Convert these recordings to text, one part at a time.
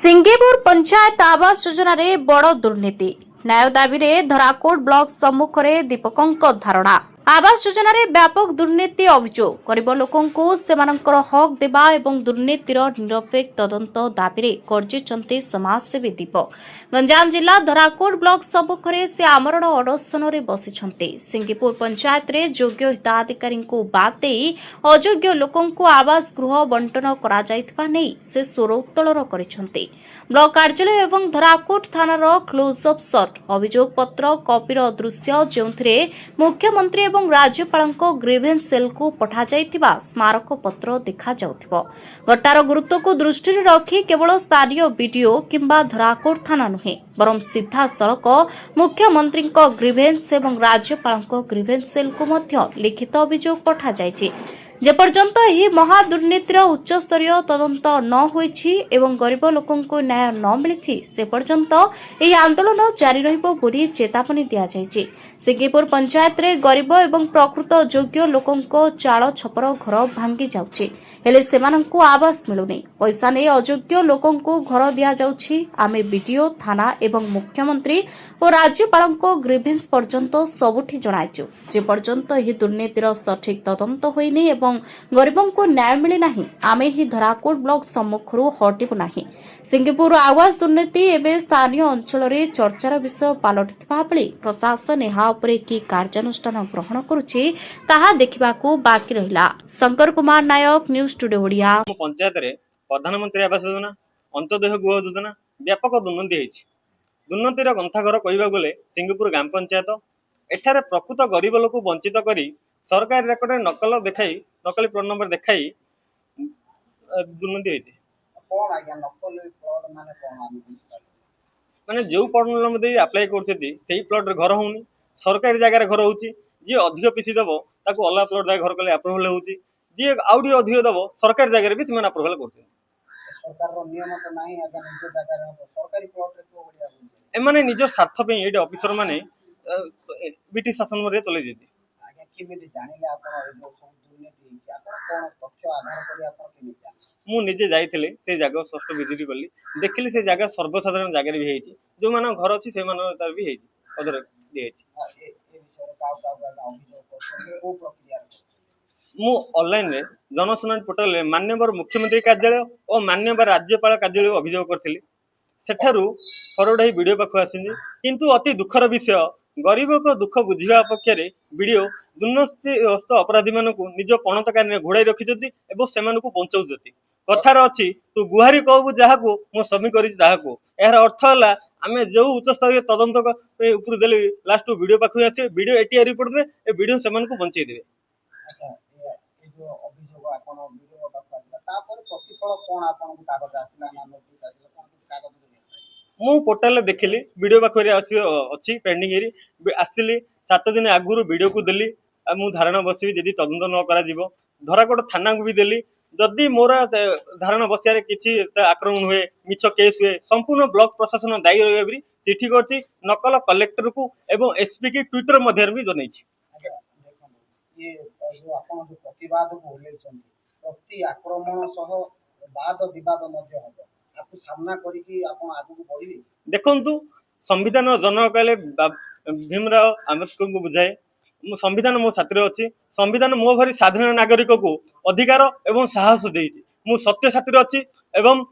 सिंगेपुर पंचायत आवास योजना रे बड़ दुर्नीति न्याय दाबी रे धराकोट ब्लॉक सम्मुख रे दीपकंक धारणा आवास योजना रे व्यापक दुर्नीति अभियोग गरीब लोकंकु सेमानकर हक देबा एवं दुर्नीतिर निरपेक्ष तदंत दाबी रे गर्जिचंती समाजसेवी दीपक गंजाम जिला धराकोट ब्लॉक सम्मुख रे से आमरण अनशन रे बसिछंती सिंगेपुर पंचायत रे योग्य हिताधिकारी को बाद देई अयोग्य लोकंकु आवास गृह बंटन करा जायथिबा नै से स्वर उत्तोलन करिसंती ब्लॉक कार्यालय एवं धराकोट थानार क्लोज अप शॉट अभियोग पत्र कॉपीर दृश्य जेउथिरे मुख्यमंत्री एवं राज्यपालको ग्रीवेंस सेल को पठा जायथिबा स्मारक पत्र देखा जाउथिबो घटनार गुरुत्व को दृष्टि रखी केवल स्थानीय बीडीओ किंबा धराकोट थाना नुहे बरं सीधा सड़क मुख्यमंत्री ग्रीवेंस एवं राज्यपालको ग्रीवेंस सेल को मध्य लिखित अभियोग पठा जायछि जेपर्यंत यह महादुर्नीतिर उच्च स्तरीय तदंत न होईछि एवं गरीब लोकंको न्याय न मिलिछि से पर्यंत यह आंदोलन जारी रहिबो बोली चेतावनी दिया जायछि सिंगेपुर पंचायत रे गरीब एवं प्रकृत योग्य लोकंको चाଳ छपर घर भांगी जाउछि हेले सेमानंकु आवास मिलुनी पैसा नै अयोग्य लोकंकु घर दिया जाउछि आमे बीडीओ थाना एवं मुख्यमंत्री और राज्यपालको ग्रीवेंस पर्यंत सबुठी जणाइछु जे पर्यंत यह दुर्नीतिर सठिक तदंत होइनी गरीबों को न्याय मिले नहीं आमे ही धराकोट ब्लॉक सम्मुखरू हटिबु नहीं सिंगेपुर आवास दुर्नीति एवं स्थानीय अंचल रे चर्चार विषय पालटिथिबा बेले प्रशासन एहा उपरे की कार्यानुष्ठान ग्रहण करुछि ताहा देखिबाकू बाकी रहिला। Shankar Kumar Nayak news today Odia. पंचायत रे प्रधानमंत्री आवास योजना अंत्योदय गृह योजना व्यापक दुर्नीति होइछि दुर्नीतिर गंथाघर कहबा गले सिंगेपुर ग्राम पंचायत एठारे प्रकृत गरीब लोक वंचित करी सरकारी रेकर्ड नकल देखाई नकली प्लॉट नंबर देखाई दुर्नीति होइछि कोन आज्ञा नकल प्लॉट माने कोन माने जो प्लॉट नंबर दे अप्लाई करछथि सेही प्लॉट रे घर होउनी सरकारी जगह रे घर होउछि जे अधिक पीसी दबो ताको अला प्लॉट दा घर कले अप्रूवल होउछि जे आउडी अधिक दबो सरकारी जगह रे भी सेमान अप्रूवल करछथि सरकार रो नियम तो नाही आज्ञा निज जगह रे सरकारी प्लॉट रे को बढ़िया होउछि ए माने निज स्वार्थ पे एडे ऑफिसर माने बीटी शासन रे चले जेति आज्ञा केमिति जानिले आपण ए सब दुर्नीति आपण कोन तथ्य आधार करी आपण केमिति जानि मु निजे जाइथिले से जगह षष्ठ विजिट करली देखली से जगह सर्वसाधारण जगह रे भी हेछि जो माने घर अछि से माने तार भी हेछि अदर दे हेछि ए विषय काव अभियोग करछन को प्रक्रिया मु ऑनलाइन रे जनसुनवाई पोर्टल रे माननीय मुख्यमंत्री कार्यालय और माननीय राज्यपाल कार्यालय अभियोग करथिली सेठारु फरवर्ड ही वीडियो पाखु आसिनी किंतु अति दुखर विषय गरीब को दुख बुझिबा अपेक्षा रे वीडियो दुर्नीतिग्रस्त अपराधी मानकु निज पणतकारी ने घोड़ाई रखिजति एवं सेमानकु बंचाउजति कथार अछि तू गुहारी कहबु जाहाकु मो समी करि जाहाकु एहर अर्थ हला आमे जो उच्च स्तरीय तदंत ऊपर देले लास्ट वीडियो पाखु आसे वीडियो एटीआर रिपोर्ट दे ए वीडियो सेमानकु बंचाई देबे अच्छा ए जो अभियोग आपण वीडियो पाखु आसिला तापर प्रतिफल कोन आपण कागज आसिला ना नोटिस आसिला कोन कागज मु पोर्टल देखिली वीडियो पाखरे अच्छी पेंडिंग एरी आसिली 7 दिन आगुरु वीडियो को देली मु धारणा बसबी जदि तदंत न करा जिवो धराकोट थाना को भी देली जदि मोर धारणा बसियारे किछि आक्रमण हुए मिछ केस हुए संपूर्ण ब्लॉक प्रशासन दायी रहबी चिठी करछि नकल कलेक्टर को एवं एसपी की ट्विटर मध्यर भी जनेछि ये जो आपण जो प्रतिवाद को उल्लेखन प्रति आक्रमण सह वाद विवाद मध्य हबो आपको सामना करी कि आपण आगु को बढ़ी देखंतु संविधान जनक कहले भीमराव आंबेडकर को बुझाए संविधान मो छात्र अछि संविधान मो भरी साधारण नागरिक को अधिकार एवं साहस देछि मु सत्य छात्र अछि एवं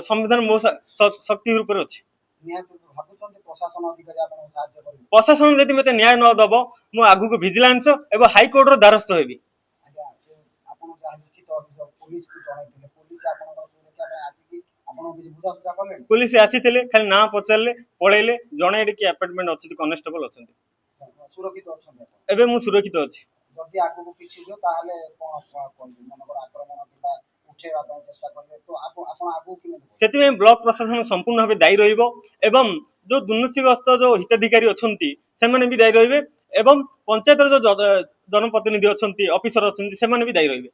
संविधान मो शक्ति रूप रे अछि नियत भाबुछन प्रशासन अधिकारी आपण सहायता करी प्रशासन जदि मते न्याय न दबो मु आगु को विजिलेंस एवं हाई कोर्ट रो द्वारस्थ हेबी आज्ञा आपण जा लिखित अभियोग पुलिस को जणाइथिले पुलिस आपण सुरक्षा में आछि कि आपण कि बुझा सुझा करले पुलिस आसीथिले खाली ना पचारले पळेले जणे एडी की अपार्टमेंट अछि कांस्टेबल अछंती सुरक्षित अछन एबे मु सुरक्षित अछि जदि आगु को किछि हो ताहाले कोन कोन मनकर आक्रमण किबा उठेबा ପାଇଁ चेष्टा करबे तो आपण आगु कि सेति में ब्लॉक प्रशासन संपूर्ण भाबे दायी रहिबो एवं जो दुर्नीतिग्रस्त जो हिताधिकारी अछंती से माने भी दायी रहिबे एवं पंचायत जो जनप्रतिनिधि अछंती ऑफिसर अछंती से माने भी दायी रहिबे।